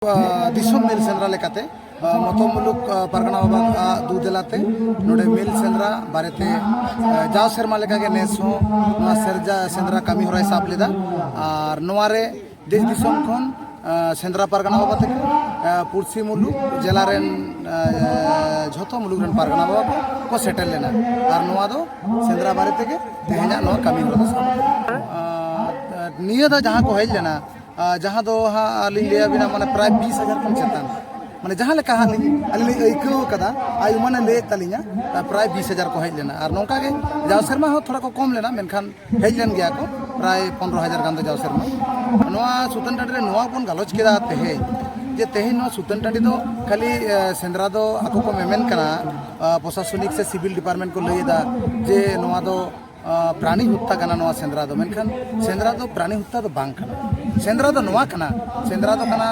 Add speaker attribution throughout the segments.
Speaker 1: दिसम मिल सेंद्रा लेकाते मतमुलुक परगना बाबा दूदेलाते नोडे मिल सेंद्रा बारेते जाव सेरमा लेकागे नेस हो सेरजा सेंद्रा कमी होराय साब लेदा और नोवारे देश दिसम खन सेंद्रा परगना बाबा तक पुरसी मुलुक जेलारेन झोतो मुलुक रेन परगना बाबा को सेटल लेना और नोवा दो सेंद्रा बारे तक तेहना नो कमी होरा निया दा जहां को हेज लेना जहाँ दो हाँ लिया बिना माने प्राय 20,000 खन चेतान माने जहाँ लेका हाँ अली ऐको कदा आयु माने ले तलिया प्राय 20,000 को हेज लेना और नौका के जाव शर्मा हो थोड़ा को कम लेना मेनखान हेज लेन गया को प्राय 15,000 गान दो जाव शर्मा नोआ सुतन टांडी रे नोआ बन गालोच केदा तेहे जे तेहे नोआ सुतन टांडी दो खाली सेंद्रा दो आको को मेमेन कना प्रशासनिक से सिविल डिपार्टमेंट को लईदा जे नोआ दो प्राणी हत्या कना नोआ सेंद्रा दो मेनखान सेंद्रा दो प्राणी हत्या दो बांग कना सेंद्रा दो नोआ कना सेंद्रा दो कना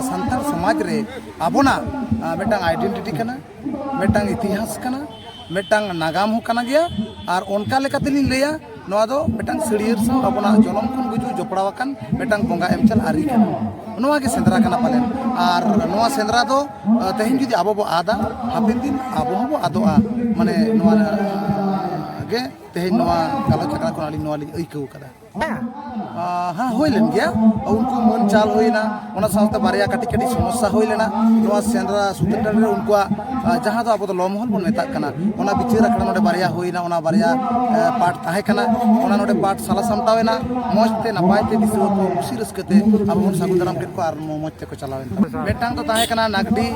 Speaker 1: संताल समाज रे आबोना मेटांग आइडेंटिटी कना मेटांग इतिहास कना मेटांग नागाम हो कना गया और उनका लेकाते लिन लेया नोआ दो मेटांग सड़ियर सा आबोना जनम खन गुजु जोपड़ावाकन मेटांग बोंगा एमचल आरी कना नोआ के सेंद्रा कना पालेन और नोआ सेंद्रा दो तेहिन जुदी आबो बो आदा हापिन दिन आबो बो आदोआ माने नोआ गे तेहिन नोआ गालोच कना कोन आली नोआ लि ऐकौ कदा हाँ हो लेन गया उनको मन चाल होइना ओना साथे बारिया काटी काटी समस्या होई लेना नोआ सेंद्रा सुतन टांडी रे उनको जहां दो आबो लमहल बन मेता कना ओना बिचार रखना नोडे बारिया होइना ओना बारिया पाठ ताहे कना ओना नोडे पाठ साला सामटावेना मजते नपायते दिसो को खुशी रस्कते आबो बन सागु दाराम केट को आर मजते को चलावेन मेटांग तो ताहे कना नागडी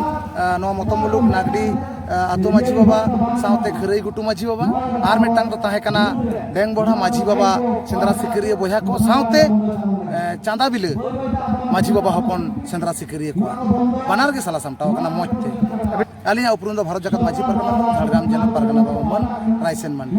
Speaker 1: नोआ मतमुलुक नागडी आतो माझी बाबा साथे खरई गुटू माझी बाबा आर मेटांग तो ताहे कना डेंग बड़ा माझी बाबा सेंद्रा सिकरिया बोया को साथे चांदा बिल माझी बाबा हपन सेंद्रा सिकरिया को बनार के साला सामटाव कना मजते अलिया उपरुम दो भारत जगत माझी परगना झाड़ग्राम जिला परगना बाबा मन रायसेन मन।